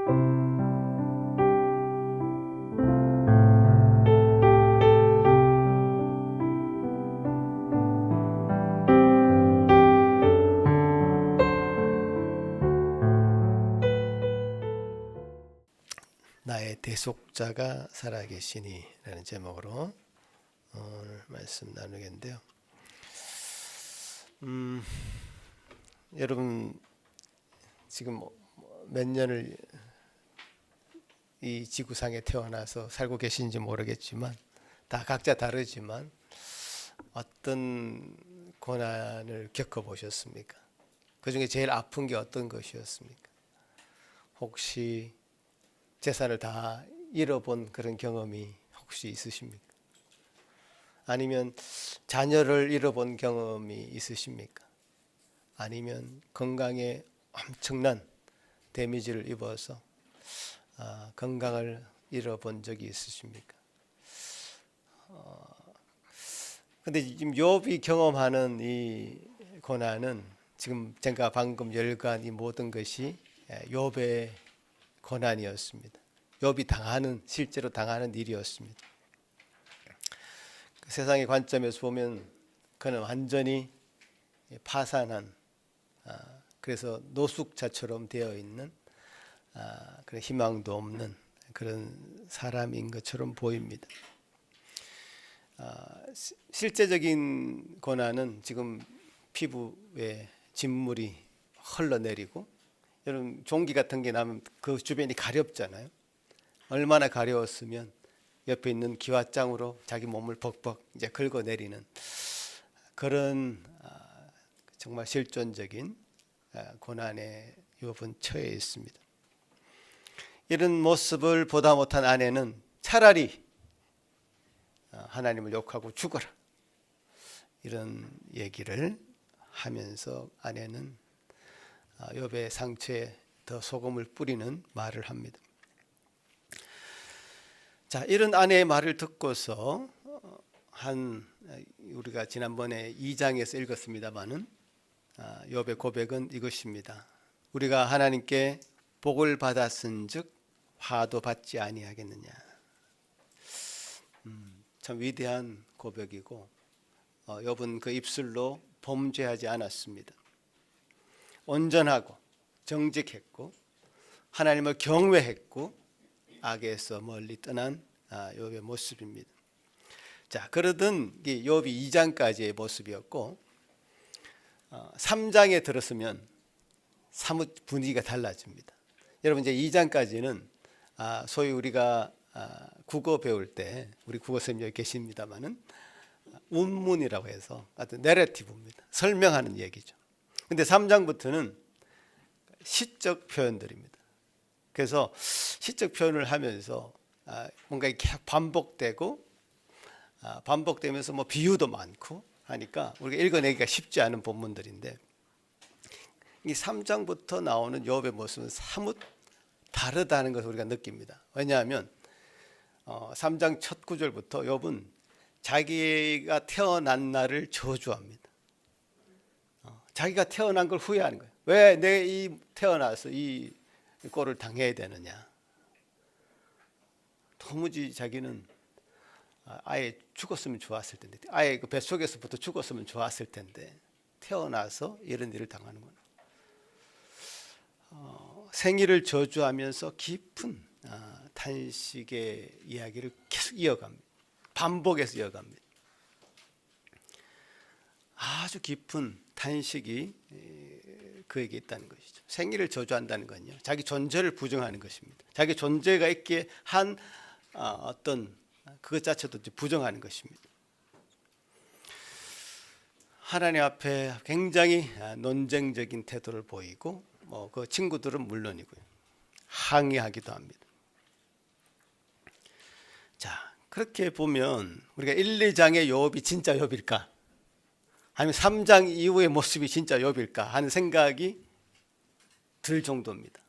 나의 대속자가 살아계시니 라는 제목으로 오늘 말씀 나누겠는데요. 여러분 지금 몇 년을 이 지구상에 태어나서 살고 계신지 모르겠지만 다 각자 다르지만 어떤 고난을 겪어보셨습니까? 그 중에 제일 아픈 게 어떤 것이었습니까? 혹시 재산을 다 잃어본 그런 경험이 혹시 있으십니까? 아니면 자녀를 잃어본 경험이 있으십니까? 아니면 건강에 엄청난 데미지를 입어서 건강을 잃어본 적이 있으십니까? 근데 지금 욥이 경험하는 이 고난은 지금 제가 방금 열거한 이 모든 것이 욥의 고난이었습니다. 욥이 실제로 당하는 일이었습니다. 세상의 관점에서 보면 그는 완전히 파산한, 그래서 노숙자처럼 되어 있는 그런 희망도 없는 그런 사람인 것처럼 보입니다. 실제적인 고난은 지금 피부에 진물이 흘러내리고, 여러분 종기 같은 게 나면 그 주변이 가렵잖아요. 얼마나 가려웠으면 옆에 있는 기와장으로 자기 몸을 벅벅 이제 긁어내리는 그런 정말 실존적인 고난에 욥은 처해 있습니다. 이런 모습을 보다 못한 아내는 차라리 하나님을 욕하고 죽어라 이런 얘기를 하면서 아내는 욥의 상처에 더 소금을 뿌리는 말을 합니다. 자, 이런 아내의 말을 듣고서 우리가 지난번에 2장에서 읽었습니다마는 욥의 고백은 이것입니다. 우리가 하나님께 복을 받았은즉 화도 받지 아니하겠느냐. 참 위대한 고백이고 욥은 그 입술로 범죄하지 않았습니다. 온전하고 정직했고 하나님을 경외했고 악에서 멀리 떠난 욥의 모습입니다. 자, 그러던 욥이 2장까지의 모습이었고 3장에 들었으면 사뭇 분위기가 달라집니다. 여러분 이제 2장까지는 소위 우리가 국어 배울 때 우리 국어 선생님 여기 계십니다마는 운문이라고 해서 어떤 내러티브입니다. 설명하는 얘기죠. 근데 3장부터는 시적 표현들입니다. 그래서 시적 표현을 하면서 뭔가 이렇게 반복되면서 뭐 비유도 많고 하니까 우리가 읽어내기가 쉽지 않은 본문들인데, 이 3장부터 나오는 욥의 모습은 사뭇 다르다는 것을 우리가 느낍니다. 왜냐하면 3장 첫 구절부터 욥은 자기가 태어난 날을 저주합니다. 자기가 태어난 걸 후회하는 거예요. 왜 내 태어나서 이 꼴을 당해야 되느냐. 도무지 자기는 아예 죽었으면 좋았을 텐데, 아예 그 뱃속에서부터 죽었으면 좋았을 텐데 태어나서 이런 일을 당하는구나. 생일을 저주하면서 깊은 탄식의 이야기를 계속 이어갑니다. 반복해서 이어갑니다. 아주 깊은 탄식이 그에게 있다는 것이죠. 생일을 저주한다는 건요, 자기 존재를 부정하는 것입니다. 자기 존재가 있게 한 어떤 그것 자체도 부정하는 것입니다. 하나님 앞에 굉장히 논쟁적인 태도를 보이고 그 친구들은 물론이고요, 항의하기도 합니다. 자, 그렇게 보면 우리가 1, 2장의 욥이 진짜 욥일까? 아니면 3장 이후의 모습이 진짜 욥일까 하는 생각이 들 정도입니다.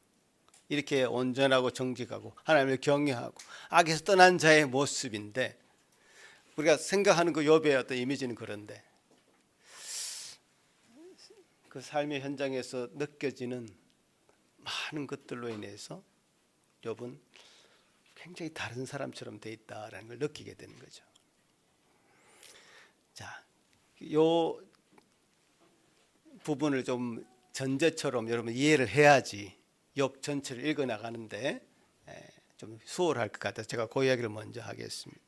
이렇게 온전하고 정직하고 하나님을 경외하고 악에서 떠난 자의 모습인데, 우리가 생각하는 그 욥의 어떤 이미지는 그런데 그 삶의 현장에서 느껴지는 많은 것들로 인해서 욥은 굉장히 다른 사람처럼 돼 있다라는 걸 느끼게 되는 거죠. 자, 요 부분을 좀 전제처럼 여러분 이해를 해야지 욥 전체를 읽어 나가는데 좀 수월할 것 같아서 제가 그 이야기를 먼저 하겠습니다.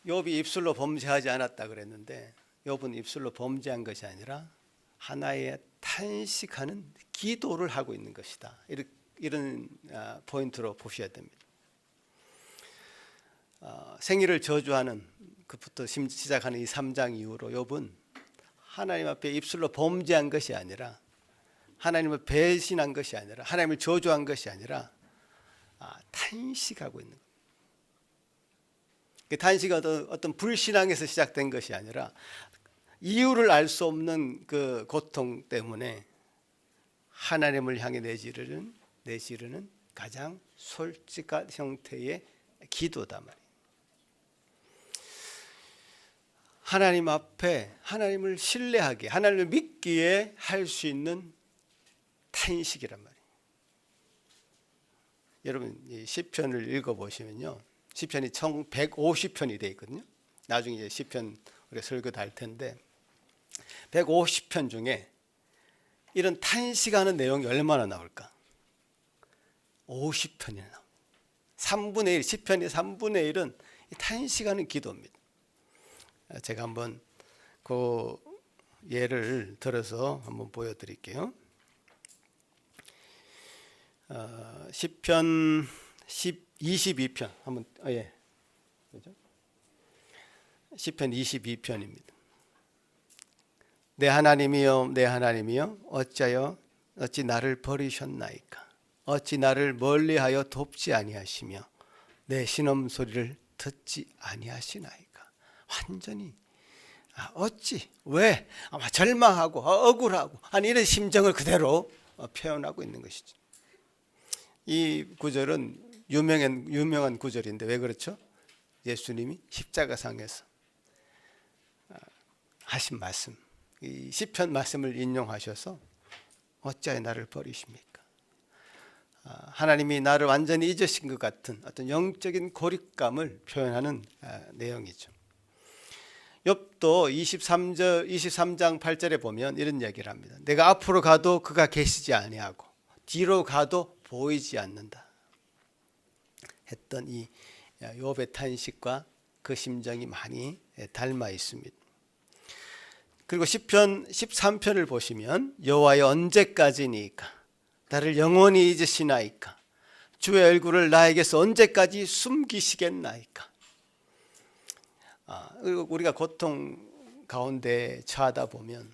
욥이 입술로 범죄하지 않았다 그랬는데 욥은 입술로 범죄한 것이 아니라 하나의 탄식하는 기도를 하고 있는 것이다. 이런 포인트로 보셔야 됩니다. 생일을 저주하는 그부터 시작하는 이 3장 이후로 욥은 하나님 앞에 입술로 범죄한 것이 아니라 하나님을 배신한 것이 아니라 하나님을 저주한 것이 아니라 탄식하고 있는 거예요. 그 탄식은 어떤 불신앙에서 시작된 것이 아니라 이유를 알 수 없는 그 고통 때문에 하나님을 향해 내지르는 가장 솔직한 형태의 기도다 말이에요. 하나님 앞에 하나님을 신뢰하게 하나님을 믿기에 할 수 있는 탄식이란 말이에요. 여러분 이 시편을 읽어보시면요, 시편이 총 150편이 되어 있거든요. 나중에 이제 시편 우리가 설교도 할 텐데 150편 중에 이런 탄식하는 내용이 얼마나 나올까? 50편이나 나옵니다. 3분의 1, 시편의 3분의 1은 탄식하는 기도입니다. 제가 한번 그 예를 들어서 한번 보여드릴게요. 시편 22편 한번 그죠? 시편 22편입니다. 내 하나님이여, 내 하나님이여, 어찌 나를 버리셨나이까? 어찌 나를 멀리하여 돕지 아니하시며 내 신음 소리를 듣지 아니하시나이까? 완전히 어찌 왜 아마 절망하고 억울하고 아니 이런 심정을 그대로 표현하고 있는 것이죠. 이 구절은 유명한 구절인데 왜 그렇죠? 예수님이 십자가상에서 하신 말씀, 이 시편 말씀을 인용하셔서 어찌하여 나를 버리십니까? 하나님이 나를 완전히 잊으신 것 같은 어떤 영적인 고립감을 표현하는 내용이죠. 욥도 23장 8절에 보면 이런 얘기를 합니다. 내가 앞으로 가도 그가 계시지 아니하고 뒤로 가도 보이지 않는다 했던 이 욥의 탄식과 그 심정이 많이 닮아 있습니다. 그리고 시편 13편을 보시면 여호와여 언제까지니까 나를 영원히 잊으시나이까 주의 얼굴을 나에게서 언제까지 숨기시겠나이까. 그리고 우리가 고통 가운데 처하다 보면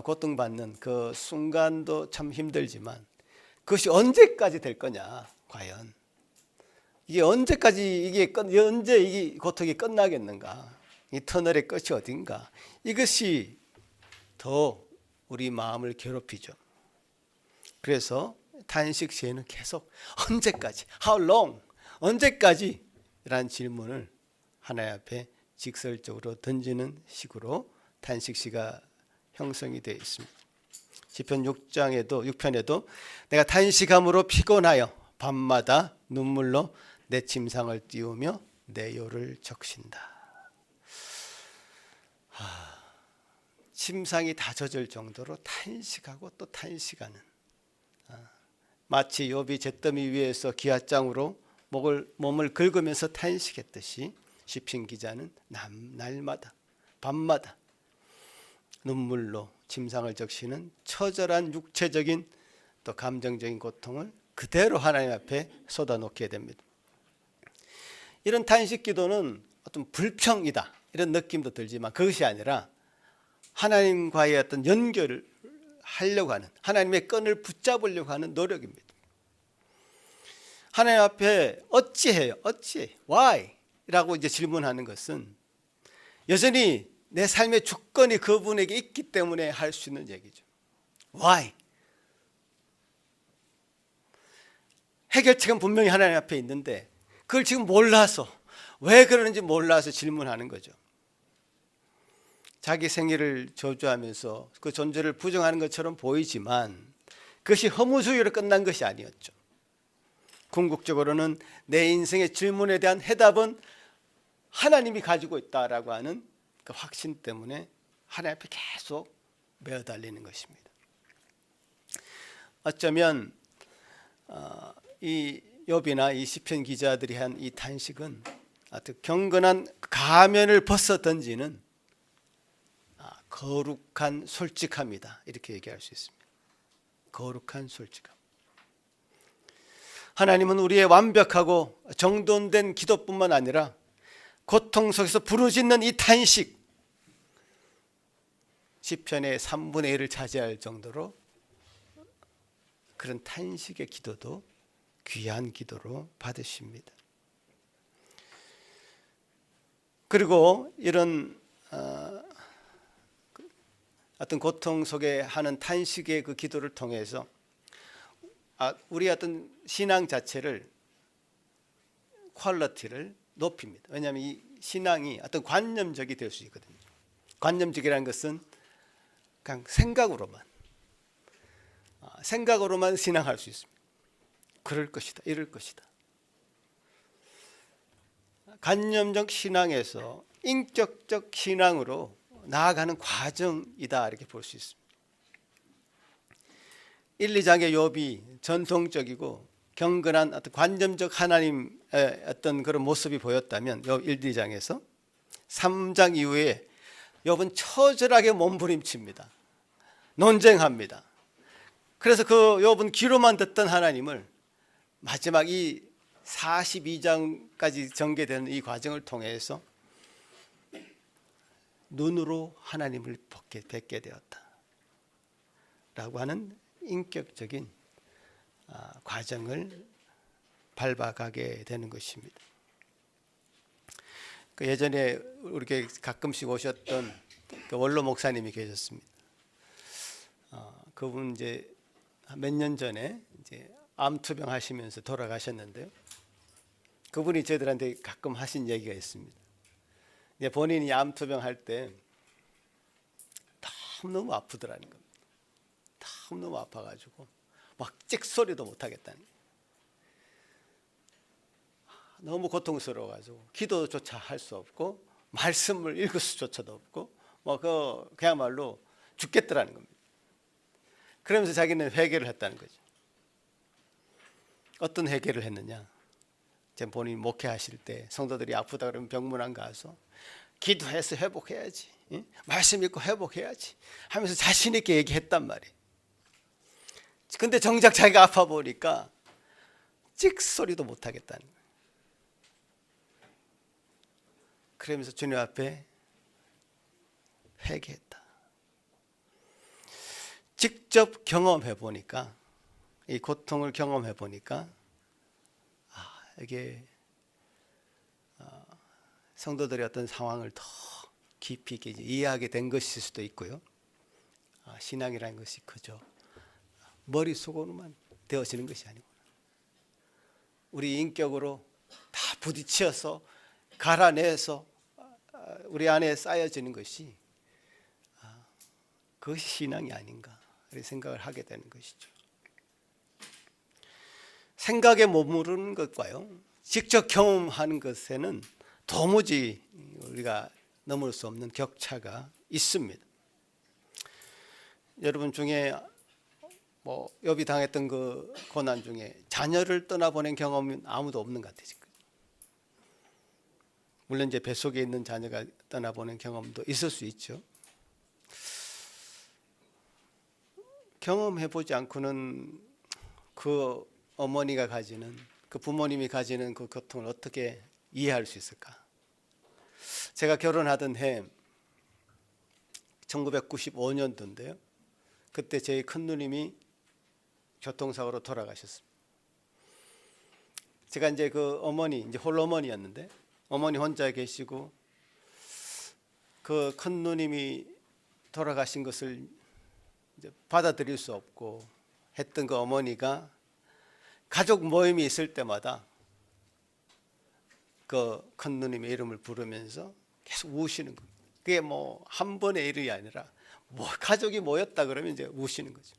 고통받는 그 순간도 참 힘들지만 그것이 언제까지 될 거냐, 과연 이게 언제까지 언제 이 고통이 끝나겠는가, 이 터널의 끝이 어딘가, 이것이 더 우리 마음을 괴롭히죠. 그래서 탄식 시에는 계속 언제까지, how long, 언제까지 라는 질문을 하나님 앞에 직설적으로 던지는 식으로 탄식시가 형성이 되어 있습니다. 시편 6편에도 내가 탄식함으로 피곤하여 밤마다 눈물로 내 침상을 띄우며 내 혀를 적신다. 침상이 다 젖을 정도로 탄식하고 또 탄식하는, 마치 욥이 잿더미 위에서 기아장으로 몸을 긁으면서 탄식했듯이 시편 기자는 날마다 밤마다 눈물로 침상을 적시는 처절한 육체적인 또 감정적인 고통을 그대로 하나님 앞에 쏟아놓게 됩니다. 이런 탄식 기도는 어떤 불평이다 이런 느낌도 들지만 그것이 아니라 하나님과의 어떤 연결을 하려고 하는, 하나님의 끈을 붙잡으려고 하는 노력입니다. 하나님 앞에 어찌해요? why? 라고 이제 질문하는 것은 여전히 내 삶의 주권이 그분에게 있기 때문에 할 수 있는 얘기죠. why? 해결책은 분명히 하나님 앞에 있는데 그걸 지금 몰라서, 왜 그러는지 몰라서 질문하는 거죠. 자기 생일을 저주하면서 그 존재를 부정하는 것처럼 보이지만 그것이 허무주의로 끝난 것이 아니었죠. 궁극적으로는 내 인생의 질문에 대한 해답은 하나님이 가지고 있다라고 하는 그 확신 때문에 하나님 앞에 계속 매어달리는 것입니다. 어쩌면 이 욥이나 이 시편 기자들이 한 이 탄식은 아주 경건한 가면을 벗어 던지는 거룩한 솔직함이다, 이렇게 얘기할 수 있습니다. 거룩한 솔직함. 하나님은 우리의 완벽하고 정돈된 기도뿐만 아니라 고통 속에서 부르짖는 이 탄식, 시편의 3분의 1을 차지할 정도로 그런 탄식의 기도도 귀한 기도로 받으십니다. 그리고 이런 어떤 고통 속에 하는 탄식의 그 기도를 통해서 우리 어떤 신앙 자체를 퀄리티를 높입니다. 왜냐하면 이 신앙이 어떤 관념적이 될 수 있거든요. 관념적이라는 것은 그냥 생각으로만 신앙할 수 있습니다. 그럴 것이다, 이럴 것이다. 관념적 신앙에서 인격적 신앙으로 나아가는 과정이다, 이렇게 볼 수 있습니다. 1, 2장의 욥이 전통적이고 경건한 어떤 관념적 하나님의 어떤 그런 모습이 보였다면 욥 1, 2장에서 3장 이후에 욥은 처절하게 몸부림칩니다. 논쟁합니다. 그래서 그 욥은 귀로만 듣던 하나님을 마지막 이 42장까지 전개되는 이 과정을 통해서 눈으로 하나님을 뵙게 되었다 라고 하는 인격적인 과정을 밟아가게 되는 것입니다. 그 예전에 우리 가끔씩 오셨던 그 원로 목사님이 계셨습니다. 그분 이제 몇 년 전에 이제 암투병 하시면서 돌아가셨는데요. 그분이 저희들한테 가끔 하신 얘기가 있습니다. 이제 본인이 암투병 할 때 너무 아프더라는 겁니다. 너무 아파가지고 막 찍소리도 못하겠다는 거예요. 너무 고통스러워가지고 기도조차 할 수 없고 말씀을 읽을 수조차도 없고 그야말로 죽겠더라는 겁니다. 그러면서 자기는 회개를 했다는 거죠. 어떤 회개를 했느냐? 본인이 목회하실 때 성도들이 아프다 그러면 병문안 가서 기도해서 회복해야지, 말씀 읽고 회복해야지 하면서 자신 있게 얘기했단 말이에요. 근데 정작 자기가 아파 보니까 찍소리도 못하겠다는 거예요. 그러면서 주님 앞에 회개했다. 직접 경험해 보니까, 이 고통을 경험해 보니까 이게 성도들의 어떤 상황을 더 깊이 있게 이해하게 된 것일 수도 있고요. 신앙이라는 것이 그저 머릿속으로만 되어지는 것이 아니구나. 우리 인격으로 다 부딪혀서 갈아내서 우리 안에 쌓여지는 것이 그것이 신앙이 아닌가 이렇게 생각을 하게 되는 것이죠. 생각에 머무르는 것과요, 직접 경험하는 것에는 도무지 우리가 넘을 수 없는 격차가 있습니다. 여러분 중에 욥이 당했던 그 고난 중에 자녀를 떠나보낸 경험은 아무도 없는 것 같아요. 물론 이제 뱃속에 있는 자녀가 떠나보낸 경험도 있을 수 있죠. 경험해보지 않고는 그 어머니가 가지는, 그 부모님이 가지는 그 고통을 어떻게 이해할 수 있을까? 제가 결혼하던 해 1995년도인데요. 그때 제 큰 누님이 교통사고로 돌아가셨습니다. 제가 이제 그 어머니, 이제 홀어머니였는데 어머니 혼자 계시고 그 큰 누님이 돌아가신 것을 이제 받아들일 수 없고 했던 그 어머니가 가족 모임이 있을 때마다 그 큰 누님의 이름을 부르면서 계속 우시는 겁니다. 그게 한 번의 일이 아니라 가족이 모였다 그러면 이제 우시는 거죠.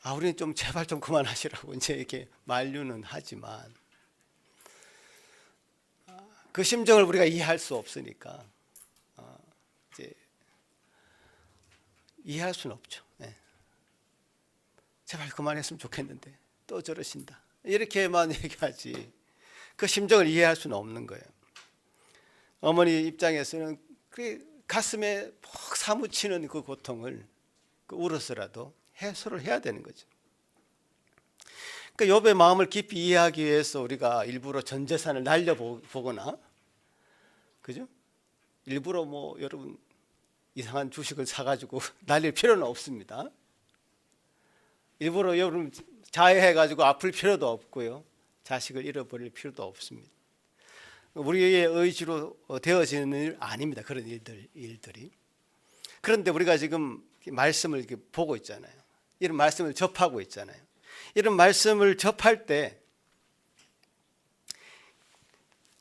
우리는 좀 제발 좀 그만하시라고 이제 이렇게 만류는 하지만 그 심정을 우리가 이해할 수 없으니까 이제 이해할 수는 없죠. 네. 제발 그만했으면 좋겠는데 또 저러신다 이렇게만 얘기하지 그 심정을 이해할 수는 없는 거예요. 어머니 입장에서는 그 가슴에 푹 사무치는 그 고통을 울어서라도 해소를 해야 되는 거죠. 그러니까 욥의 마음을 깊이 이해하기 위해서 우리가 일부러 전 재산을 날려보거나, 그죠? 일부러 뭐 여러분 이상한 주식을 사가지고 날릴 필요는 없습니다. 일부러 여러분 자해해가지고 아플 필요도 없고요. 자식을 잃어버릴 필요도 없습니다. 우리의 의지로 되어지는 일 아닙니다. 그런 일들이. 그런데 우리가 지금 말씀을 이렇게 보고 있잖아요. 이런 말씀을 접하고 있잖아요. 이런 말씀을 접할 때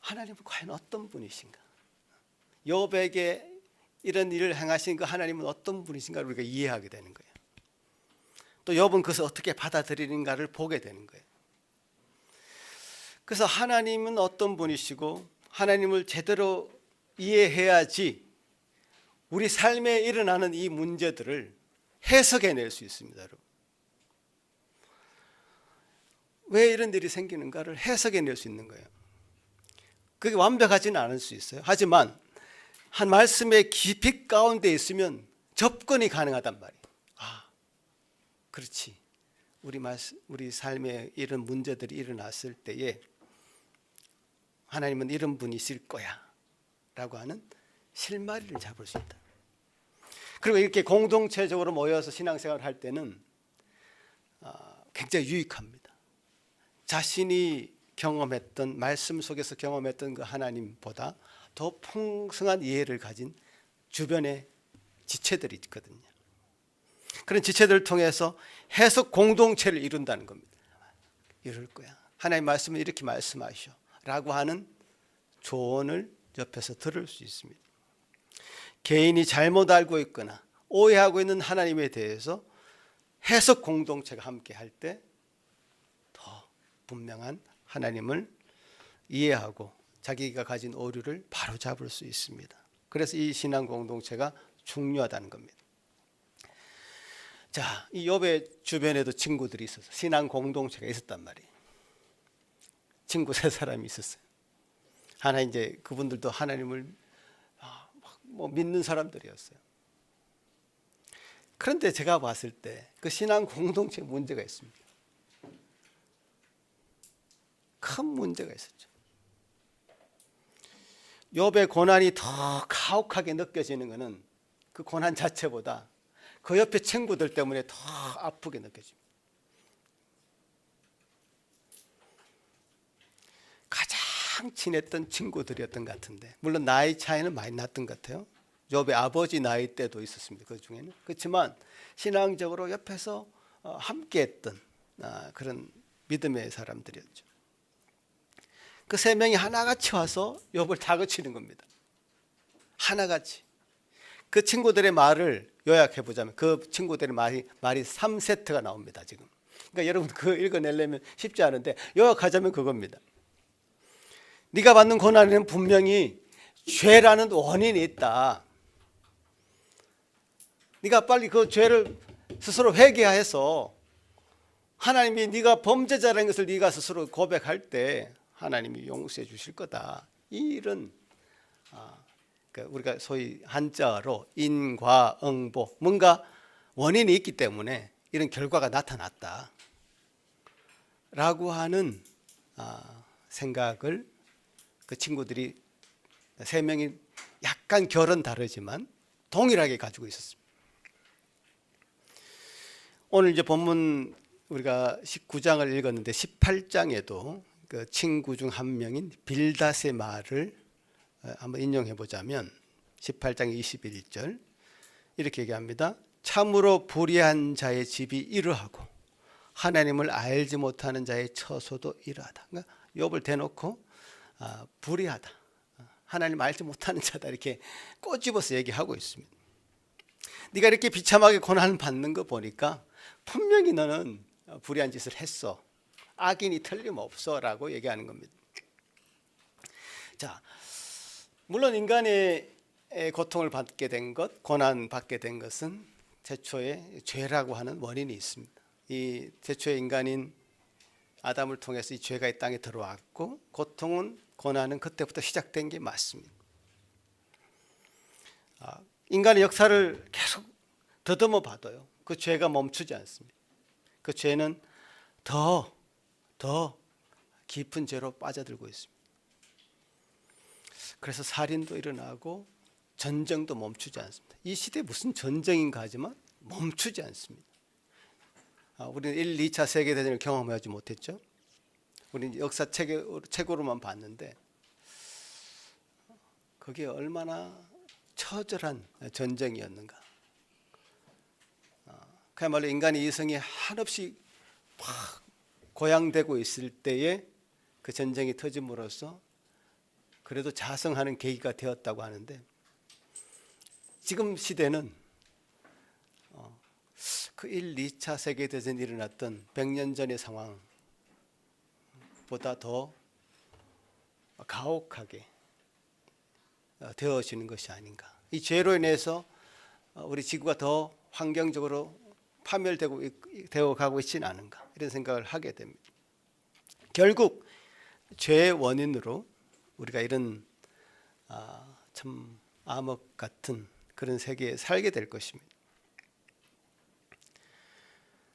하나님은 과연 어떤 분이신가? 욥에게 이런 일을 행하신 그 하나님은 어떤 분이신가를 우리가 이해하게 되는 거예요. 또 욥은 그것을 어떻게 받아들이는가를 보게 되는 거예요. 그래서 하나님은 어떤 분이시고 하나님을 제대로 이해해야지 우리 삶에 일어나는 이 문제들을 해석해낼 수 있습니다. 여러분. 왜 이런 일이 생기는가를 해석해낼 수 있는 거예요. 그게 완벽하지는 않을 수 있어요. 하지만 한 말씀의 깊이 가운데 있으면 접근이 가능하단 말이에요. 그렇지. 우리 삶에 이런 문제들이 일어났을 때에 하나님은 이런 분이실 거야 라고 하는 실마리를 잡을 수 있다. 그리고 이렇게 공동체적으로 모여서 신앙생활을 할 때는 굉장히 유익합니다. 자신이 경험했던 말씀 속에서 경험했던 그 하나님보다 더 풍성한 이해를 가진 주변의 지체들이 있거든요. 그런 지체들을 통해서 해석 공동체를 이룬다는 겁니다. 이럴 거야. 하나님 말씀은 이렇게 말씀하셔 라고 하는 조언을 옆에서 들을 수 있습니다. 개인이 잘못 알고 있거나 오해하고 있는 하나님에 대해서 해석 공동체가 함께 할 때 더 분명한 하나님을 이해하고 자기가 가진 오류를 바로잡을 수 있습니다. 그래서 이 신앙 공동체가 중요하다는 겁니다. 자, 이 욥의 주변에도 친구들이 있어서 신앙 공동체가 있었단 말이에요. 친구 3사람이 있었어요. 하나 이제 그분들도 하나님을 믿는 사람들이었어요. 그런데 제가 봤을 때 그 신앙 공동체에 문제가 있습니다. 큰 문제가 있었죠. 욥의 고난이 더 가혹하게 느껴지는 것은 그 고난 자체보다 그 옆에 친구들 때문에 더 아프게 느껴집니다. 가장 친했던 친구들이었던 것 같은데, 물론 나이 차이는 많이 났던 것 같아요. 욥의 아버지 나이 때도 있었습니다. 그 중에는. 그렇지만 신앙적으로 옆에서 함께했던 그런 믿음의 사람들이었죠. 그 3명이 하나같이 와서 욥을 다그치는 겁니다. 하나같이. 그 친구들의 말을 요약해 보자면 그 친구들의 말이 3세트가 나옵니다. 지금. 그러니까 여러분 그거 읽어내려면 쉽지 않은데 요약하자면 그겁니다. 네가 받는 고난에는 분명히 죄라는 원인이 있다. 네가 빨리 그 죄를 스스로 회개해서 하나님이 네가 범죄자라는 것을 네가 스스로 고백할 때 하나님이 용서해 주실 거다. 이런 그러니까 우리가 소위 한자로 인과응보, 뭔가 원인이 있기 때문에 이런 결과가 나타났다 라고 하는 생각을 그 친구들이 3명이 약간 결은 다르지만 동일하게 가지고 있었습니다. 오늘 이제 본문 우리가 19장을 읽었는데 18장에도 그 친구 중 한 명인 빌닷의 말을 한번 인용해 보자면 18장 21절 이렇게 얘기합니다. 참으로 불의한 자의 집이 이러하고 하나님을 알지 못하는 자의 처소도 이러하다. 그러니까 욥을 대놓고 불의하다, 하나님 알지 못하는 자다 이렇게 꼬집어서 얘기하고 있습니다. 네가 이렇게 비참하게 고난을 받는 거 보니까 분명히 너는 불의한 짓을 했어. 악인이 틀림없어라고 얘기하는 겁니다. 자, 물론 인간의 고통을 받게 된 것, 고난 받게 된 것은 태초에 죄라고 하는 원인이 있습니다. 이 태초의 인간인 아담을 통해서 이 죄가 이 땅에 들어왔고 고통은 고난은 그때부터 시작된 게 맞습니다. 인간의 역사를 계속 더듬어 봐도요, 그 죄가 멈추지 않습니다. 그 죄는 더 깊은 죄로 빠져들고 있습니다. 그래서 살인도 일어나고 전쟁도 멈추지 않습니다. 이 시대에 무슨 전쟁인가 하지만 멈추지 않습니다. 우리는 1, 2차 세계대전을 경험하지 못했죠. 우리는 역사 책으로만 봤는데 그게 얼마나 처절한 전쟁이었는가. 그야말로 인간의 이성이 한없이 확 고양되고 있을 때에 그 전쟁이 터짐으로써 그래도 자성하는 계기가 되었다고 하는데, 지금 시대는 그 1, 2차 세계대전이 일어났던 100년 전의 상황보다 더 가혹하게 되어지는 것이 아닌가. 이 죄로 인해서 우리 지구가 더 환경적으로 파멸되어 가고 있지는 않은가, 이런 생각을 하게 됩니다. 결국 죄의 원인으로 우리가 이런 참 암흑 같은 그런 세계에 살게 될 것입니다.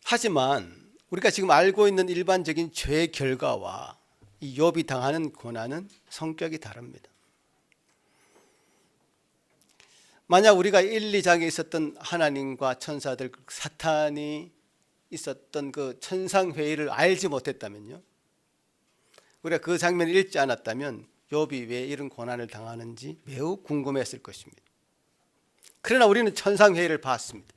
하지만 우리가 지금 알고 있는 일반적인 죄의 결과와 이 욥이 당하는 고난은 성격이 다릅니다. 만약 우리가 1, 2장에 있었던 하나님과 천사들, 사탄이 있었던 그 천상회의를 알지 못했다면요, 우리가 그 장면을 읽지 않았다면 욥이 왜 이런 고난을 당하는지 매우 궁금했을 것입니다. 그러나 우리는 천상회의를 봤습니다.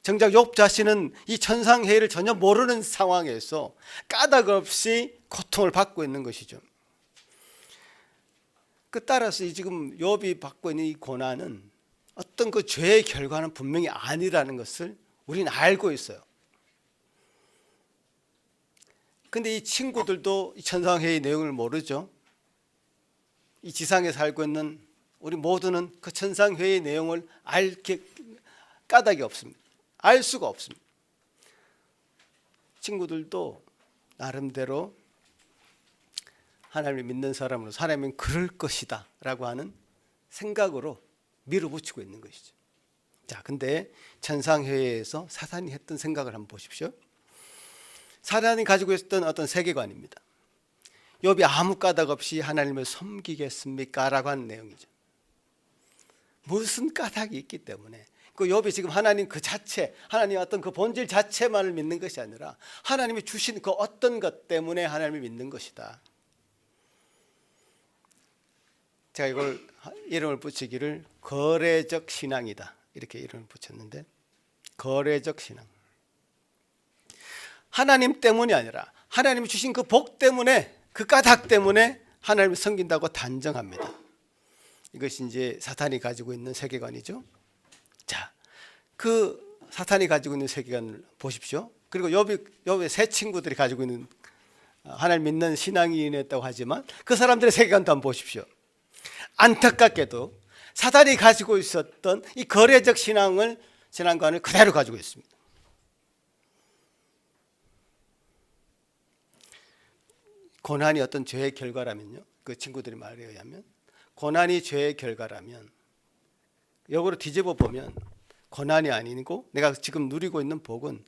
정작 욥 자신은 이 천상회의를 전혀 모르는 상황에서 까닭없이 고통을 받고 있는 것이죠. 그 따라서 지금 욥이 받고 있는 이 고난은 어떤 그 죄의 결과는 분명히 아니라는 것을 우리는 알고 있어요. 근데 이 친구들도 이 천상회의 내용을 모르죠. 이 지상에 살고 있는 우리 모두는 그 천상회의 내용을 알 까닭이 없습니다. 알 수가 없습니다. 친구들도 나름대로 하나님을 믿는 사람으로서 하나님은 그럴 것이다 라고 하는 생각으로 밀어붙이고 있는 것이죠. 자, 근데 천상회의에서 사탄이 했던 생각을 한번 보십시오. 사탄이 가지고 있었던 어떤 세계관입니다. 욥이 아무 까닭 없이 하나님을 섬기겠습니까? 라고 하는 내용이죠. 무슨 까닭이 있기 때문에, 그 욥이 지금 하나님 그 자체, 하나님 어떤 그 본질 자체만을 믿는 것이 아니라 하나님이 주신 그 어떤 것 때문에 하나님을 믿는 것이다. 제가 이걸 이름을 붙이기를 거래적 신앙이다, 이렇게 이름을 붙였는데, 거래적 신앙. 하나님 때문이 아니라 하나님이 주신 그 복 때문에, 그 까닭 때문에 하나님을 섬긴다고 단정합니다. 이것이 이제 사탄이 가지고 있는 세계관이죠. 자, 그 사탄이 가지고 있는 세계관을 보십시오. 그리고 욥의 세 친구들이 가지고 있는 하나님 믿는 신앙인이었다고 하지만 그 사람들의 세계관도 한번 보십시오. 안타깝게도 사탄이 가지고 있었던 이 거래적 신앙관을 그대로 가지고 있습니다. 고난이 어떤 죄의 결과라면요, 그 친구들이 말에 의하면 고난이 죄의 결과라면, 역으로 뒤집어 보면 고난이 아니고 내가 지금 누리고 있는 복은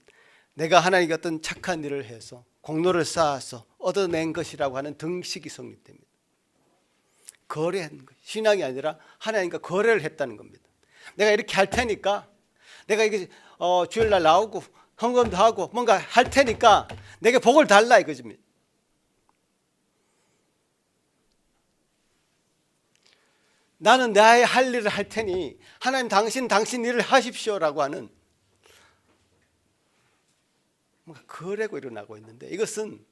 내가 하나님께 어떤 착한 일을 해서 공로를 쌓아서 얻어낸 것이라고 하는 등식이 성립됩니다. 거래하는 거예요. 신앙이 아니라 하나님과 거래를 했다는 겁니다. 내가 이렇게 할 테니까, 내가 이게 주일날 나오고 헌금도 하고 뭔가 할 테니까 내게 복을 달라, 이거입니다. 나는 나의 할 일을 할 테니 하나님 당신 일을 하십시오라고 하는 뭔가 거래고 일어나고 있는데, 이것은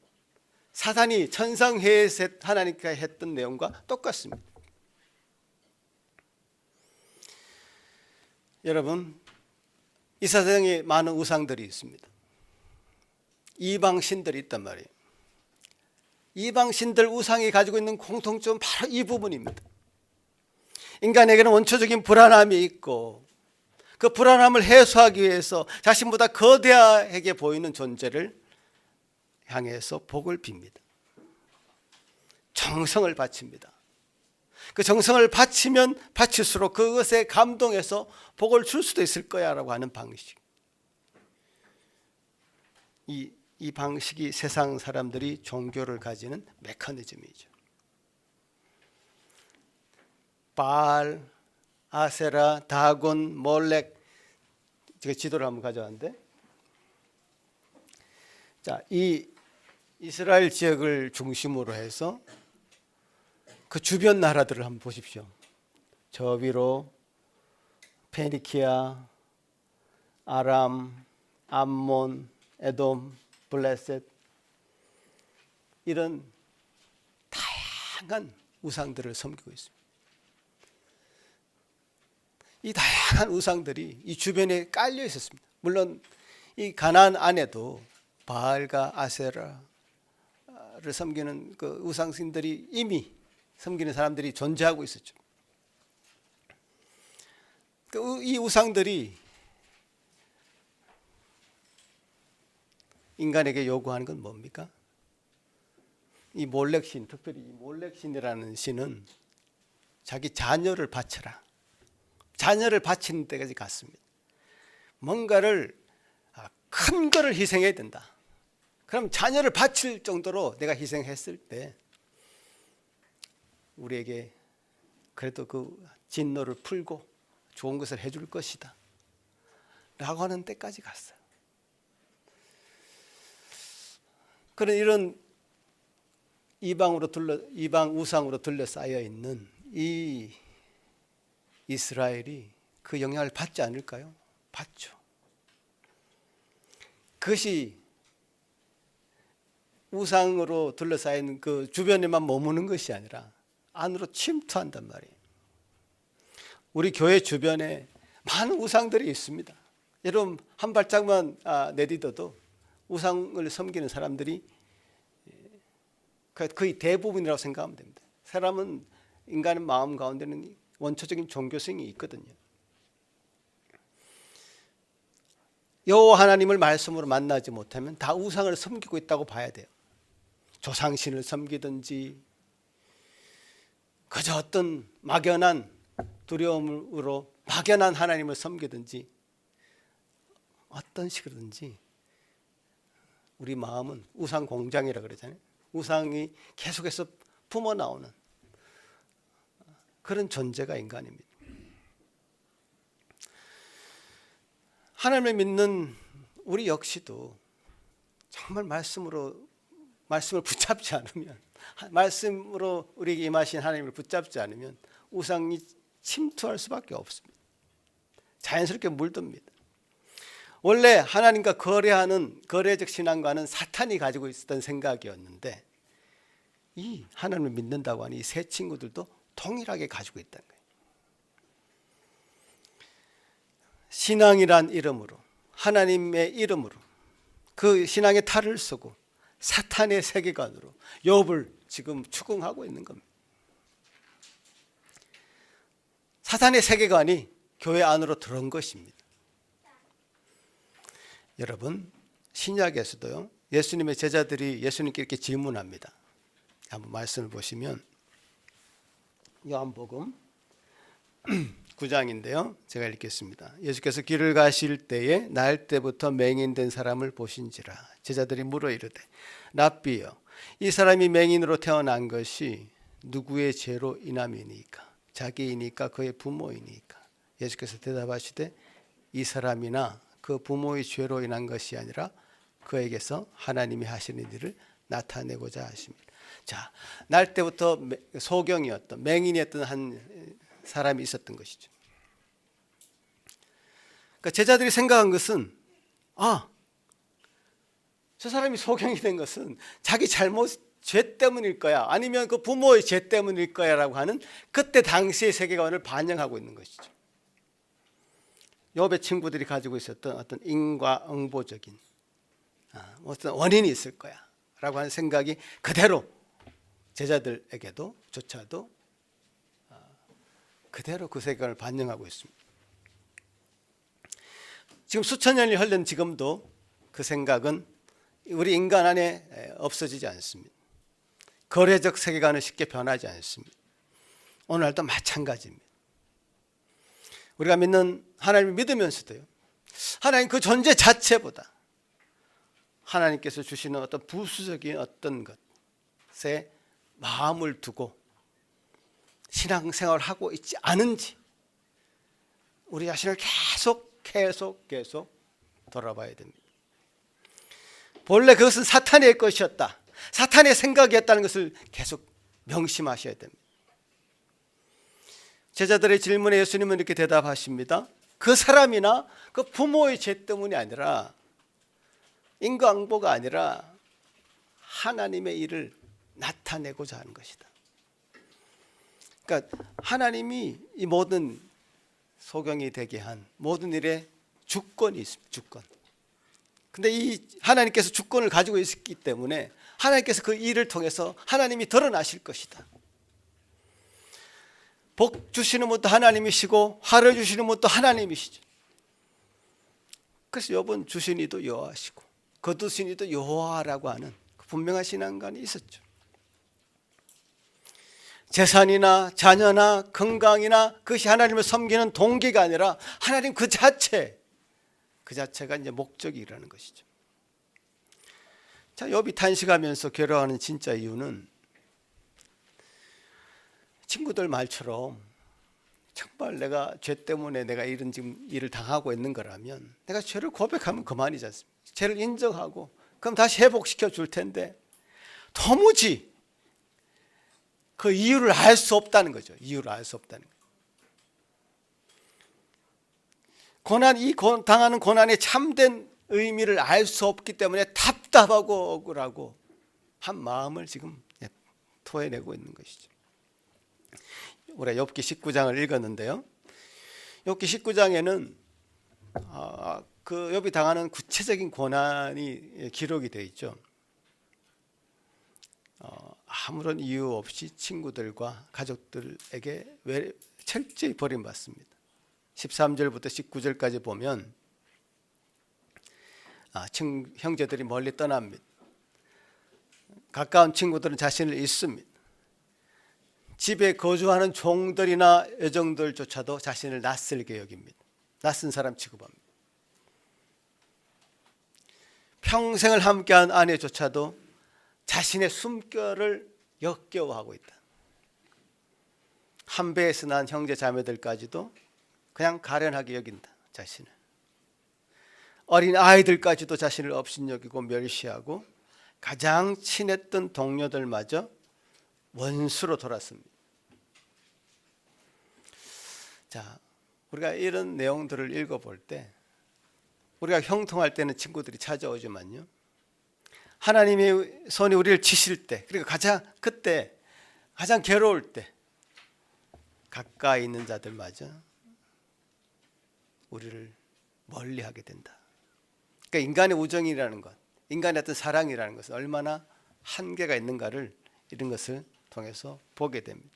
사탄이 천상회의에서 하나님께 했던 내용과 똑같습니다. 여러분, 이 세상에 많은 우상들이 있습니다. 이방신들이 있단 말이에요. 이방신들 우상이 가지고 있는 공통점은 바로 이 부분입니다. 인간에게는 원초적인 불안함이 있고 그 불안함을 해소하기 위해서 자신보다 거대하게 보이는 존재를 향해서 복을 빕니다. 정성을 바칩니다. 그 정성을 바치면 바칠수록 그것에 감동해서 복을 줄 수도 있을 거야 라고 하는 방식. 이 방식이 세상 사람들이 종교를 가지는 메커니즘이죠. 바알, 아세라, 다곤, 몰렉. 제가 지도를 한번 가져왔는데, 자, 이 이스라엘 지역을 중심으로 해서 그 주변 나라들을 한번 보십시오. 저 위로 페니키아, 아람, 암몬, 에돔, 블레셋, 이런 다양한 우상들을 섬기고 있습니다. 이 다양한 우상들이 이 주변에 깔려 있었습니다. 물론 이 가나안 안에도 바알과 아세라를 섬기는 그 우상신들이 이미 섬기는 사람들이 존재하고 있었죠. 이 우상들이 인간에게 요구하는 건 뭡니까? 이 몰렉신, 특별히 이 몰렉신이라는 신은 자기 자녀를 바쳐라. 자녀를 바치는 때까지 갔습니다. 뭔가를 큰 거를 희생해야 된다. 그럼 자녀를 바칠 정도로 내가 희생했을 때 우리에게 그래도 그 진노를 풀고 좋은 것을 해줄 것이다 라고 하는 때까지 갔어요. 그런 이런 이방 우상으로 둘러싸여 있는 이 이스라엘이 그 영향을 받지 않을까요? 받죠. 그것이 우상으로 둘러싸인 그 주변에만 머무는 것이 아니라 안으로 침투한단 말이에요. 우리 교회 주변에 많은 우상들이 있습니다. 여러분 한 발짝만 내딛어도 우상을 섬기는 사람들이 거의 대부분이라고 생각하면 됩니다. 사람은 인간의 마음 가운데는 원초적인 종교성이 있거든요. 여호와 하나님을 말씀으로 만나지 못하면 다 우상을 섬기고 있다고 봐야 돼요. 조상신을 섬기든지 그저 어떤 막연한 두려움으로 막연한 하나님을 섬기든지 어떤 식으로든지 우리 마음은 우상 공장이라 그러잖아요. 우상이 계속해서 품어 나오는 그런 존재가 인간입니다. 하나님을 믿는 우리 역시도 정말 말씀을 붙잡지 않으면, 말씀으로 우리에게 임하신 하나님을 붙잡지 않으면 우상이 침투할 수밖에 없습니다. 자연스럽게 물듭니다. 원래 하나님과 거래하는 거래적 신앙과는 사탄이 가지고 있었던 생각이었는데 이 하나님을 믿는다고 하는 이 세 친구들도 동일하게 가지고 있다는 거예요. 신앙이란 이름으로, 하나님의 이름으로 그 신앙의 탈을 쓰고 사탄의 세계관으로 욥을 지금 추궁하고 있는 겁니다. 사탄의 세계관이 교회 안으로 들어온 것입니다. 여러분 신약에서도요, 예수님의 제자들이 예수님께 이렇게 질문합니다. 한번 말씀을 보시면 요한복음 9장인데요. 제가 읽겠습니다. 예수께서 길을 가실 때에 날 때부터 맹인된 사람을 보신지라. 제자들이 물어 이르되 랍비여, 이 사람이 맹인으로 태어난 것이 누구의 죄로 인함이니까? 자기이니까 그의 부모이니까? 예수께서 대답하시되 이 사람이나 그 부모의 죄로 인한 것이 아니라 그에게서 하나님이 하시는 일을 나타내고자 하십니다. 자, 날 때부터 소경이었던, 맹인이었던 한 사람이 있었던 것이죠. 그러니까 제자들이 생각한 것은 저 사람이 소경이 된 것은 자기 잘못, 죄 때문일 거야, 아니면 그 부모의 죄 때문일 거야 라고 하는 그때 당시의 세계관을 반영하고 있는 것이죠. 욥의 친구들이 가지고 있었던 어떤 인과응보적인 어떤 원인이 있을 거야 라고 하는 생각이 그대로 제자들에게도 조차도 그대로 그 생각을 반영하고 있습니다. 지금 수천 년이 흘른 지금도 그 생각은 우리 인간 안에 없어지지 않습니다. 거래적 세계관은 쉽게 변하지 않습니다. 오늘날도 마찬가지입니다. 우리가 믿는 하나님을 믿으면서도요, 하나님 그 존재 자체보다 하나님께서 주시는 어떤 부수적인 어떤 것에 마음을 두고 신앙생활을 하고 있지 않은지 우리 자신을 계속 돌아봐야 됩니다. 본래 그것은 사탄의 것이었다, 사탄의 생각이었다는 것을 계속 명심하셔야 됩니다. 제자들의 질문에 예수님은 이렇게 대답하십니다. 그 사람이나 그 부모의 죄 때문이 아니라, 인과응보가 아니라 하나님의 일을 나타내고자 하는 것이다. 그러니까 하나님이 이 모든 소경이 되게 한 모든 일에 주권이 있습니다. 주권. 근데 이 하나님께서 주권을 가지고 있기 때문에 하나님께서 그 일을 통해서 하나님이 드러나실 것이다. 복 주시는 분도 하나님이시고 화를 주시는 분도 하나님이시죠. 그래서 욥은 주신 이도 여호와시고 거두신 이도 여호와라고 하는 분명한 신앙관이 있었죠. 재산이나 자녀나 건강이나 그것이 하나님을 섬기는 동기가 아니라 하나님 그 자체가 이제 목적이라는 것이죠. 자, 욥이 탄식하면서 괴로워하는 진짜 이유는 친구들 말처럼 정말 내가 죄 때문에 내가 이런 지금 일을 당하고 있는 거라면 내가 죄를 고백하면 그만이지 않습니까? 죄를 인정하고 그럼 다시 회복시켜 줄 텐데 도무지 그 이유를 알 수 없다는 거죠. 이유를 알 수 없다는 거죠. 당하는 고난의 참된 의미를 알 수 없기 때문에 답답하고 억울하고 한 마음을 지금 토해내고 있는 것이죠. 우리가 욥기 19장을 읽었는데요. 욥기 19장에는 그 욥이 당하는 구체적인 고난이 기록이 되어 있죠. 아무런 이유 없이 친구들과 가족들에게 철저히 버림받습니다. 13절부터 19절까지 보면 형제들이 멀리 떠납니다. 가까운 친구들은 자신을 잊습니다. 집에 거주하는 종들이나 여종들조차도 자신을 낯설게 여깁니다. 낯선 사람 취급합니다. 평생을 함께한 아내조차도 자신의 숨결을 역겨워하고 있다. 한 배에서 난 형제 자매들까지도 그냥 가련하게 여긴다. 자신을. 어린 아이들까지도 자신을 업신여기고 멸시하고 가장 친했던 동료들마저 원수로 돌았습니다. 자, 우리가 이런 내용들을 읽어볼 때 우리가 형통할 때는 친구들이 찾아오지만요, 하나님의 손이 우리를 치실 때, 그리고 그때 가장 괴로울 때 가까이 있는 자들마저 우리를 멀리하게 된다. 그러니까 인간의 우정이라는 것, 인간의 어떤 사랑이라는 것은 얼마나 한계가 있는가를 이런 것을 통해서 보게 됩니다.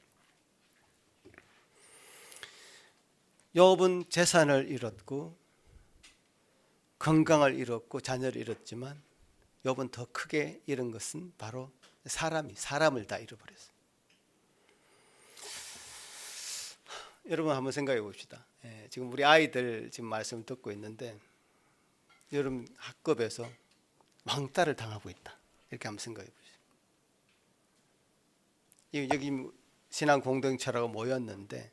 욥은 재산을 잃었고 건강을 잃었고 자녀를 잃었지만 욥은 더 크게 잃은 것은 바로 사람을 다 잃어버렸어요. 여러분 한번 생각해 봅시다. 지금 우리 아이들 지금 말씀을 듣고 있는데 여러분 학급에서 왕따를 당하고 있다, 이렇게 한번 생각해 보세요. 여기 신앙 공동체라고 모였는데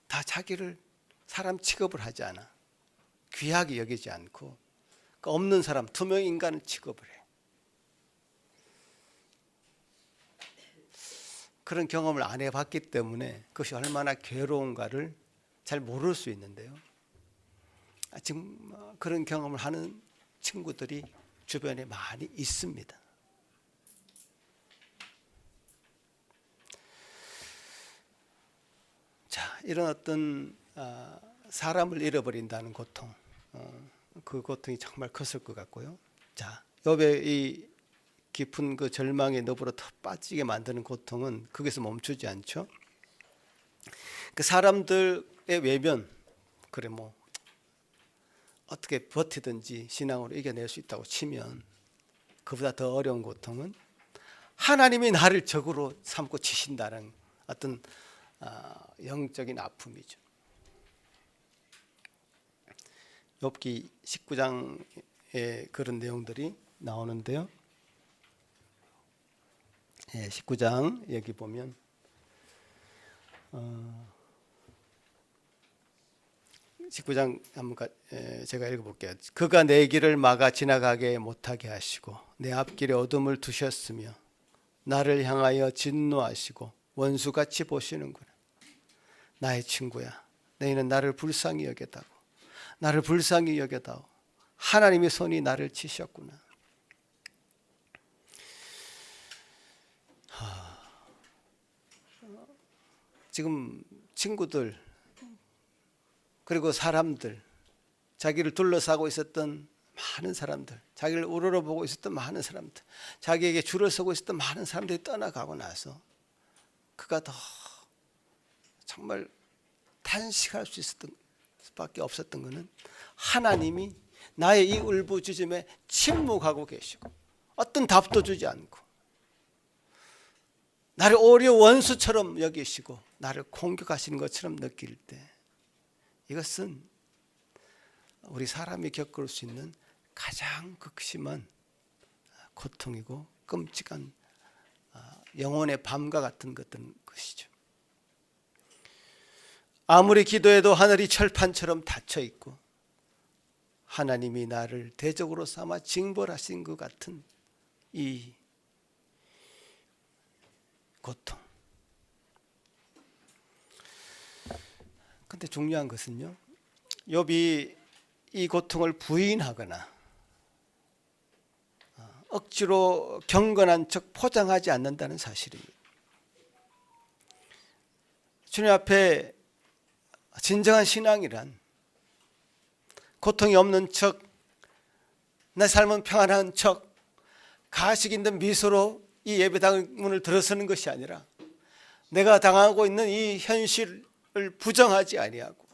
다 자기를 사람 취급을 하지 않아. 귀하게 여기지 않고 없는 사람, 투명 인간을 취급을 해. 그런 경험을 안 해봤기 때문에 그것이 얼마나 괴로운가를 잘 모를 수 있는데요. 지금 그런 경험을 하는 친구들이 주변에 많이 있습니다. 자, 이런 어떤 사람을 잃어버린다는 고통, 그 고통이 정말 컸을 것 같고요. 자, 욥의 이 깊은 그 절망의 늪으로 더 빠지게 만드는 고통은 거기서 멈추지 않죠. 그 사람들의 외면, 그래 뭐 어떻게 버티든지 신앙으로 이겨낼 수 있다고 치면, 그보다 더 어려운 고통은 하나님이 나를 적으로 삼고 치신다는 어떤 영적인 아픔이죠. 욥기 19장에 그런 내용들이 나오는데요. 19장 여기 보면 19장 한번 제가 읽어볼게요. 그가 내 길을 막아 지나가게 못하게 하시고 내 앞길에 어둠을 두셨으며 나를 향하여 진노하시고 원수같이 보시는구나. 나의 친구야, 너희는 나를 불쌍히 여겨다오. 나를 불쌍히 여겨다오. 하나님의 손이 나를 치셨구나. 지금 친구들 그리고 사람들, 자기를 둘러싸고 있었던 많은 사람들, 자기를 우러러보고 있었던 많은 사람들, 자기에게 줄을 서고 있었던 많은 사람들이 떠나가고 나서 그가 더 정말 탄식할 수 있었던 수밖에 없었던 것은 하나님이 나의 이 울부짖음에 침묵하고 계시고 어떤 답도 주지 않고 나를 오히려 원수처럼 여기시고 나를 공격하시는 것처럼 느낄 때, 이것은 우리 사람이 겪을 수 있는 가장 극심한 고통이고 끔찍한 영혼의 밤과 같은 것이죠. 아무리 기도해도 하늘이 철판처럼 닫혀 있고 하나님이 나를 대적으로 삼아 징벌하신 것 같은 이 고통. 그런데 중요한 것은요, 욥이 이 고통을 부인하거나 억지로 경건한 척 포장하지 않는다는 사실입니다. 주님 앞에 진정한 신앙이란 고통이 없는 척, 내 삶은 평안한 척, 가식 있는 미소로 이 예배당 문을 들어서는 것이 아니라 내가 당하고 있는 이 현실을 부정하지 아니하고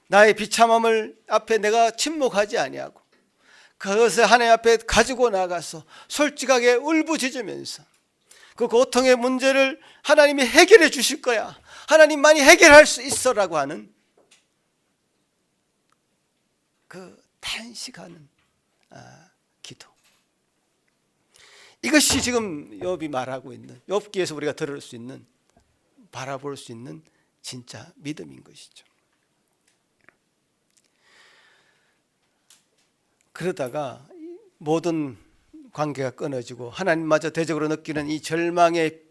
나의 비참함을 앞에 내가 침묵하지 아니하고 그것을 하나님 앞에 가지고 나가서 솔직하게 울부짖으면서 그 고통의 문제를 하나님이 해결해 주실 거야, 하나님만이 해결할 수 있어라고 하는 그 탄식하는 기도. 이것이 지금 욥이 말하고 있는, 욥기에서 우리가 들을 수 있는, 바라볼 수 있는 진짜 믿음인 것이죠. 그러다가 모든 관계가 끊어지고 하나님마저 대적으로 느끼는 이 절망의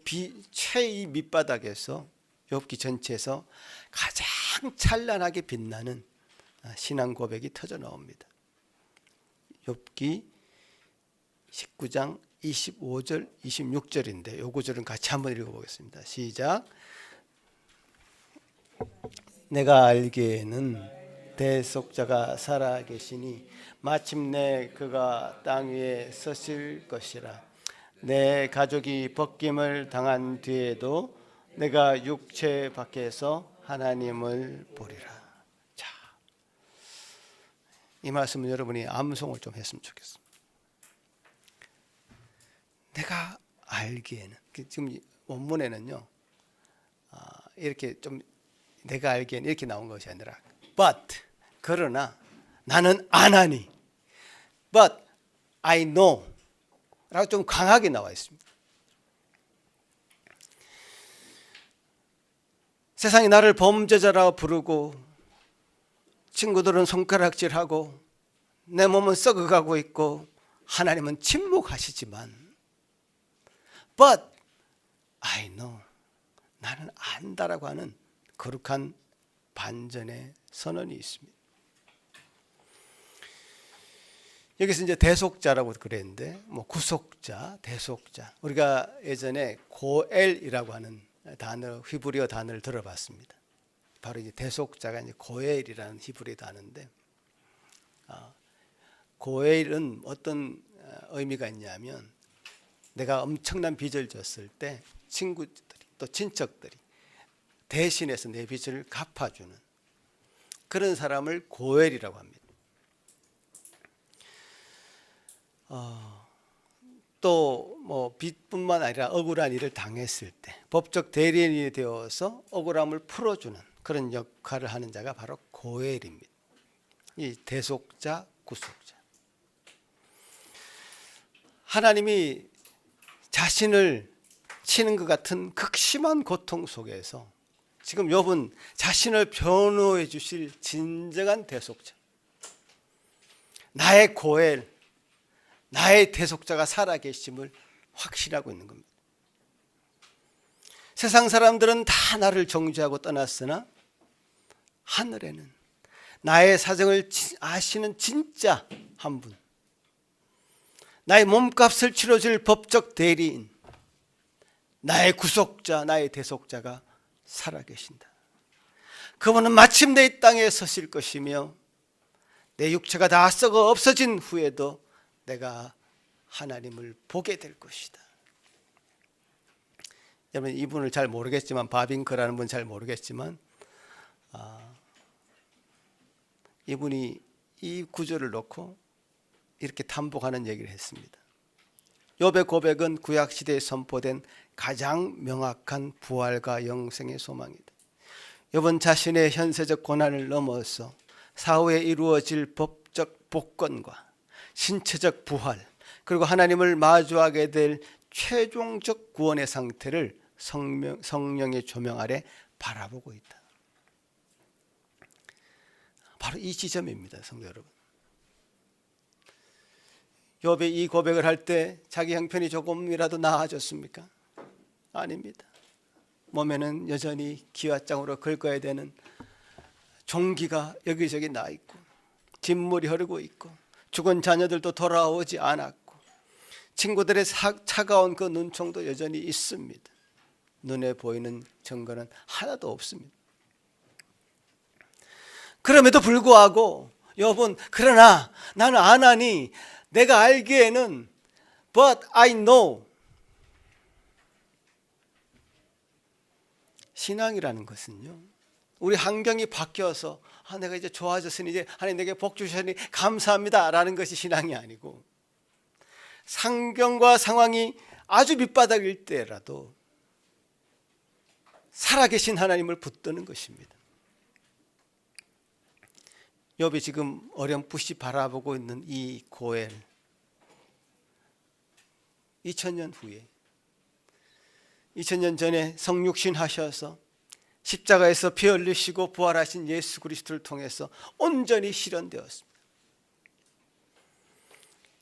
최이 밑바닥에서 욥기 전체에서 가장 찬란하게 빛나는 신앙 고백이 터져 나옵니다. 욥기 19장 25절 26절인데 요 구절은 같이 한번 읽어보겠습니다. 시작. 내가 알기에는 대속자가 살아계시니 마침내 그가 땅 위에 서실 것이라. 내 가족이 벗김을 당한 뒤에도 내가 육체 밖에서 하나님을 보리라. 자, 이 말씀은 여러분이 암송을 좀 했으면 좋겠습니다. 내가 알기에는, 지금 원문에는요 이렇게 좀 내가 알기에는 이렇게 나온 것이 아니라 but, 그러나 나는 안 하니, but I know 라고 좀 강하게 나와 있습니다. 세상이 나를 범죄자라고 부르고 친구들은 손가락질하고 내 몸은 썩어가고 있고 하나님은 침묵하시지만 but I know, 나는 안다라고 하는 거룩한 반전의 선언이 있습니다. 여기서 이제 대속자라고 그랬는데 뭐 구속자, 대속자, 우리가 예전에 고엘이라고 하는 단어, 히브리어 단어를 들어봤습니다. 바로 이제 대속자가 이제 고엘이라는 히브리 단어인데, 고엘은 어떤 의미가 있냐면, 내가 엄청난 빚을 졌을 때 친구들이 또 친척들이 대신해서 내 빚을 갚아주는 그런 사람을 고엘이라고 합니다. 또 뭐 빚뿐만 아니라 억울한 일을 당했을 때 법적 대리인이 되어서 억울함을 풀어주는 그런 역할을 하는 자가 바로 고엘입니다. 이 대속자, 구속자. 하나님이 자신을 치는 것 같은 극심한 고통 속에서 지금 욥은 자신을 변호해 주실 진정한 대속자, 나의 고엘, 나의 대속자가 살아계심을 확신하고 있는 겁니다. 세상 사람들은 다 나를 정죄하고 떠났으나 하늘에는 나의 사정을 아시는 진짜 한 분, 나의 몸값을 치러줄 법적 대리인, 나의 구속자, 나의 대속자가 살아계신다. 그분은 마침내 이 땅에 서실 것이며 내 육체가 다 썩어 없어진 후에도 내가 하나님을 보게 될 것이다. 여러분, 이분을 잘 모르겠지만, 바빙크라는 분 잘 모르겠지만, 이분이 이 구절을 놓고 이렇게 탐복하는 얘기를 했습니다. 욥의 고백은 구약 시대에 선포된 가장 명확한 부활과 영생의 소망이다. 욥은 자신의 현세적 고난을 넘어서 사후에 이루어질 법적 복권과 신체적 부활, 그리고 하나님을 마주하게 될 최종적 구원의 상태를 성령의 조명 아래 바라보고 있다. 바로 이 지점입니다, 성도 여러분. 욥이 이 고백을 할 때 자기 형편이 조금이라도 나아졌습니까? 아닙니다. 몸에는 여전히 기와장으로 긁어야 되는 종기가 여기저기 나 있고, 진물이 흐르고 있고, 죽은 자녀들도 돌아오지 않았고, 친구들의 차가운 그 눈총도 여전히 있습니다. 눈에 보이는 증거는 하나도 없습니다. 그럼에도 불구하고 욥은, 그러나 나는 안 하니 내가 알기에는 but I know. 신앙이라는 것은요, 우리 환경이 바뀌어서 내가 이제 좋아졌으니 이제 하나님 내게 복 주셨으니 감사합니다 라는 것이 신앙이 아니고, 상경과 상황이 아주 밑바닥일 때라도 살아계신 하나님을 붙드는 것입니다. 욥이 지금 어렴풋이 바라보고 있는 이 고엘, 2000년 후에, 2000년 전에 성육신 하셔서 십자가에서 피 흘리시고 부활하신 예수 그리스도를 통해서 온전히 실현되었습니다.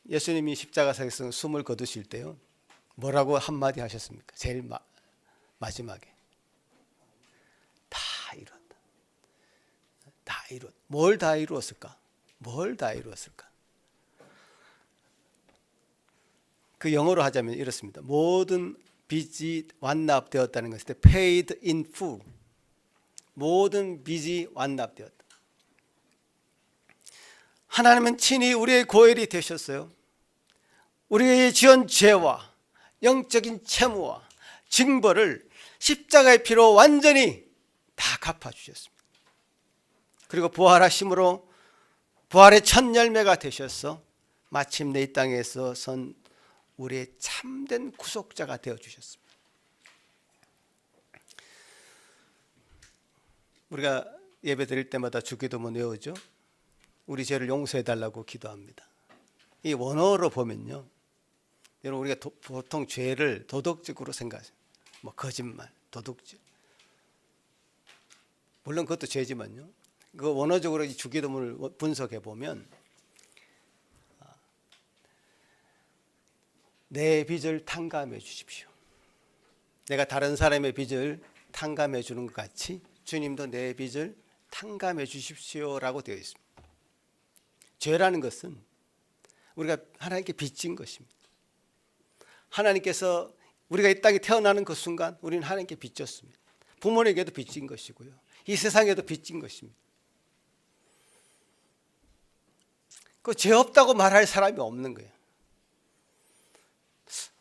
예수님이 십자가에서 숨을 거두실 때요, 뭐라고 한마디 하셨습니까? 제일 마지막에 다 이뤘다. 다 이뤘다. 뭘 다 이루었을까? 뭘 다 이루었을까? 그 영어로 하자면 이렇습니다. 모든 빚이 완납되었다는 것을 paid in full. 모든 빚이 완납되었다. 하나님은 친히 우리의 고엘이 되셨어요. 우리의 지은 죄와 영적인 채무와 징벌을 십자가의 피로 완전히 다 갚아주셨습니다. 그리고 부활하심으로 부활의 첫 열매가 되셔서 마침내 이 땅에서 선 우리의 참된 구속자가 되어주셨습니다. 우리가 예배 드릴 때마다 주기도문 외우죠. 우리 죄를 용서해달라고 기도합니다. 이 원어로 보면요, 여러분, 우리가 보통 죄를 도덕적으로 생각해요. 뭐 거짓말, 도둑질, 물론 그것도 죄지만요, 그 원어적으로 이 주기도문을 분석해 보면 내 빚을 탕감해 주십시오. 내가 다른 사람의 빚을 탕감해 주는 것 같이 주님도 내 빚을 탕감해 주십시오라고 되어 있습니다. 죄라는 것은 우리가 하나님께 빚진 것입니다. 하나님께서 우리가 이 땅에 태어나는 그 순간 우리는 하나님께 빚졌습니다. 부모에게도 빚진 것이고요, 이 세상에도 빚진 것입니다. 그 죄 없다고 말할 사람이 없는 거예요.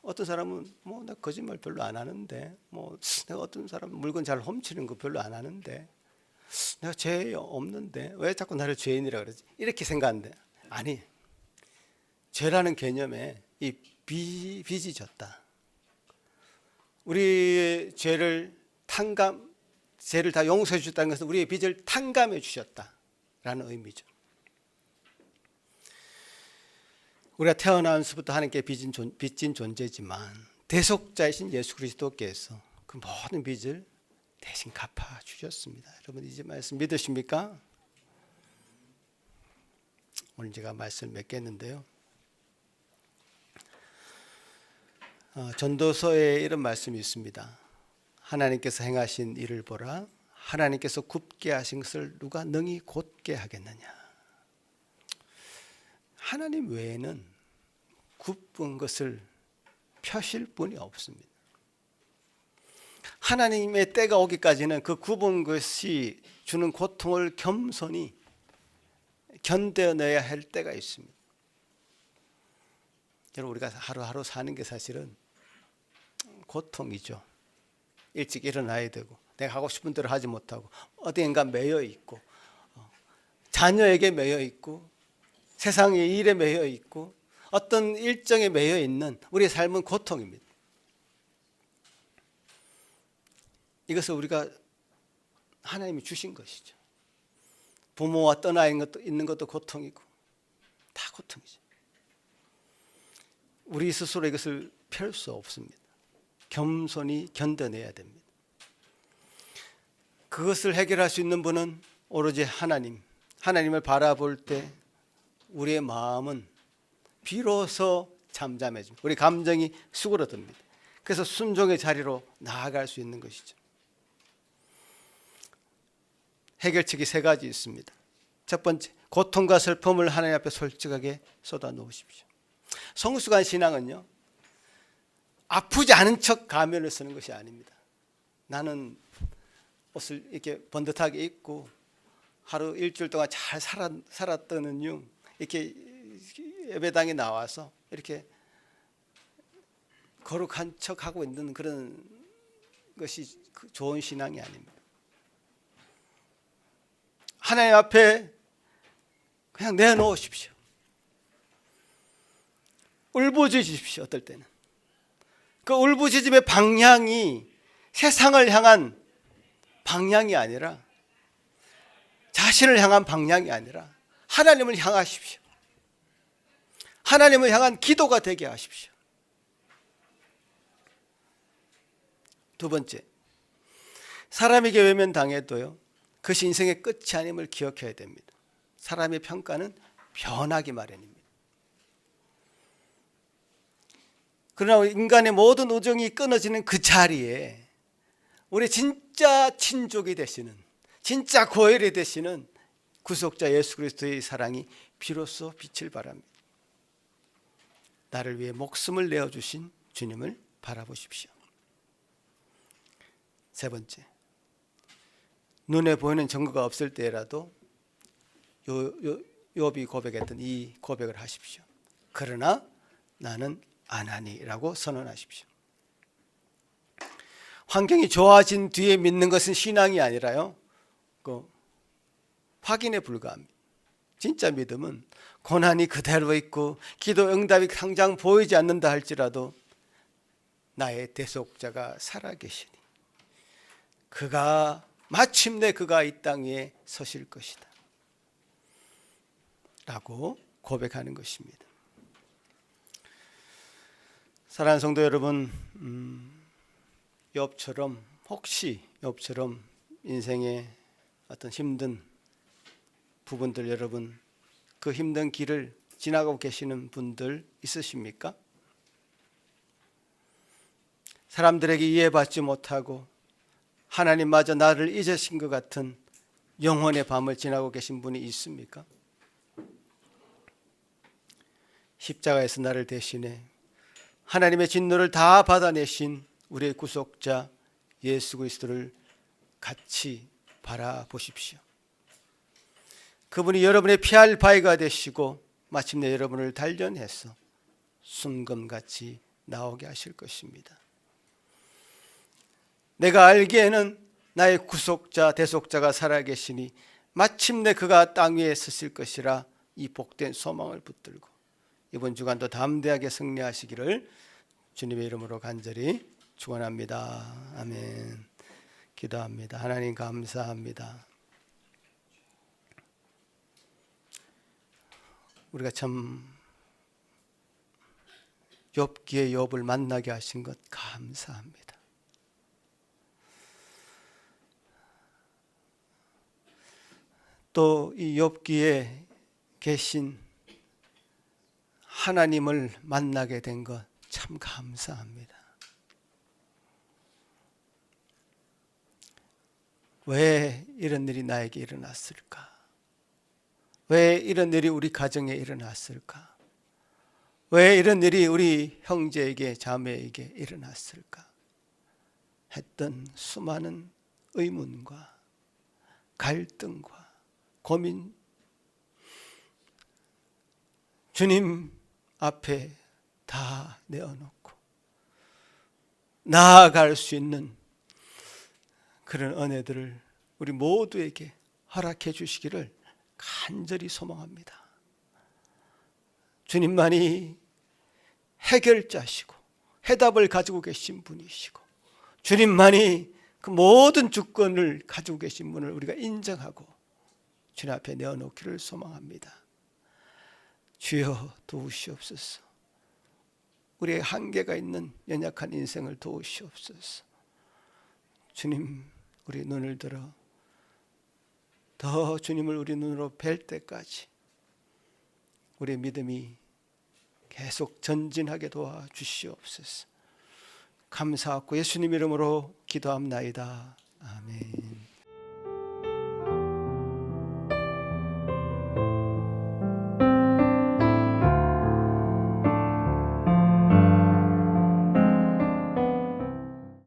어떤 사람은 뭐 나 거짓말 별로 안 하는데, 뭐 내가 어떤 사람 물건 잘 훔치는 거 별로 안 하는데, 내가 죄 없는데 왜 자꾸 나를 죄인이라 그러지? 이렇게 생각하는데, 아니, 죄라는 개념에 이 빚이 졌다. 우리의 죄를 다 용서해 주셨다는 것은 우리의 빚을 탕감해 주셨다라는 의미죠. 우리가 태어나면서부터 하나님께 빚진 존재지만 대속자이신 예수 그리스도께서 그 모든 빚을 대신 갚아 주셨습니다. 여러분 이 말씀 믿으십니까? 오늘 제가 말씀을 맺겠는데요. 전도서에 이런 말씀이 있습니다. 하나님께서 행하신 일을 보라. 하나님께서 굽게 하신 것을 누가 능히 곧게 하겠느냐. 하나님 외에는 굽은 것을 펴실 분이 없습니다. 하나님의 때가 오기까지는 그 굽은 것이 주는 고통을 겸손히 견뎌내야 할 때가 있습니다. 여러분 우리가 하루하루 사는 게 사실은 고통이죠. 일찍 일어나야 되고 내가 하고 싶은 대로 하지 못하고 어디엔가 매여 있고 자녀에게 매여 있고 세상의 일에 매여 있고 어떤 일정에 매여 있는 우리의 삶은 고통입니다. 이것을 우리가 하나님이 주신 것이죠. 부모와 떠나 있는 것도 고통이고 다 고통이죠. 우리 스스로 이것을 펼 수 없습니다. 겸손히 견뎌내야 됩니다. 그것을 해결할 수 있는 분은 오로지 하나님을 바라볼 때 우리의 마음은 비로소 잠잠해집니다. 우리 감정이 수그러듭니다. 그래서 순종의 자리로 나아갈 수 있는 것이죠. 해결책이 세 가지 있습니다. 첫 번째, 고통과 슬픔을 하나님 앞에 솔직하게 쏟아놓으십시오. 성숙한 신앙은요, 아프지 않은 척 가면을 쓰는 것이 아닙니다. 나는 옷을 이렇게 번듯하게 입고 하루 일주일 동안 잘 살았더니요, 이렇게 예배당에 나와서 이렇게 거룩한 척 하고 있는 그런 것이 좋은 신앙이 아닙니다. 하나님 앞에 그냥 내놓으십시오. 울부짖으십시오. 어떨 때는 그 울부짖음의 방향이 세상을 향한 방향이 아니라, 자신을 향한 방향이 아니라 하나님을 향하십시오. 하나님을 향한 기도가 되게 하십시오. 두 번째, 사람에게 외면당해도요, 그것이 인생의 끝이 아님을 기억해야 됩니다. 사람의 평가는 변하기 마련입니다. 그러나 인간의 모든 우정이 끊어지는 그 자리에 우리 진짜 친족이 되시는, 진짜 고혈이 되시는 구속자 예수 그리스도의 사랑이 비로소 빛을 발합니다. 나를 위해 목숨을 내어주신 주님을 바라보십시오. 세 번째, 눈에 보이는 증거가 없을 때라도 욥이 고백했던 이 고백을 하십시오. 그러나 나는 안 하니라고 선언하십시오. 환경이 좋아진 뒤에 믿는 것은 신앙이 아니라요, 확인에 불과합니다. 진짜 믿음은 고난이 그대로 있고 기도 응답이 당장 보이지 않는다 할지라도 나의 대속자가 살아계시니 마침내 그가 이 땅 위에 서실 것이다 라고 고백하는 것입니다. 사랑하는 성도 여러분, 혹시 욥처럼 인생의 어떤 힘든 부분들, 여러분 그 힘든 길을 지나가고 계시는 분들 있으십니까? 사람들에게 이해받지 못하고 하나님마저 나를 잊으신 것 같은 영혼의 밤을 지나고 계신 분이 있습니까? 십자가에서 나를 대신해 하나님의 진노를 다 받아내신 우리의 구속자 예수 그리스도를 같이 바라보십시오. 그분이 여러분의 피할 바위가 되시고 마침내 여러분을 단련해서 순금같이 나오게 하실 것입니다. 내가 알기에는 나의 구속자 대속자가 살아계시니 마침내 그가 땅 위에 서실 것이라 이 복된 소망을 붙들고 이번 주간도 담대하게 승리하시기를 주님의 이름으로 간절히 축원합니다. 아멘. 기도합니다. 하나님 감사합니다. 우리가 참 욥기의 욥을 만나게 하신 것 감사합니다. 또 이 욥기에 계신 하나님을 만나게 된 것 참 감사합니다. 왜 이런 일이 나에게 일어났을까? 왜 이런 일이 우리 가정에 일어났을까? 왜 이런 일이 우리 형제에게 자매에게 일어났을까? 했던 수많은 의문과 갈등과 고민, 주님 앞에 다 내어놓고 나아갈 수 있는 그런 은혜들을 우리 모두에게 허락해 주시기를 간절히 소망합니다. 주님만이 해결자시고 해답을 가지고 계신 분이시고 주님만이 그 모든 주권을 가지고 계신 분을 우리가 인정하고 주님 앞에 내어놓기를 소망합니다. 주여 도우시옵소서. 우리의 한계가 있는 연약한 인생을 도우시옵소서. 주님 우리 눈을 들어 더 주님을 우리 눈으로 뵐 때까지 우리의 믿음이 계속 전진하게 도와주시옵소서. 감사하고 예수님 이름으로 기도합나이다. 아멘.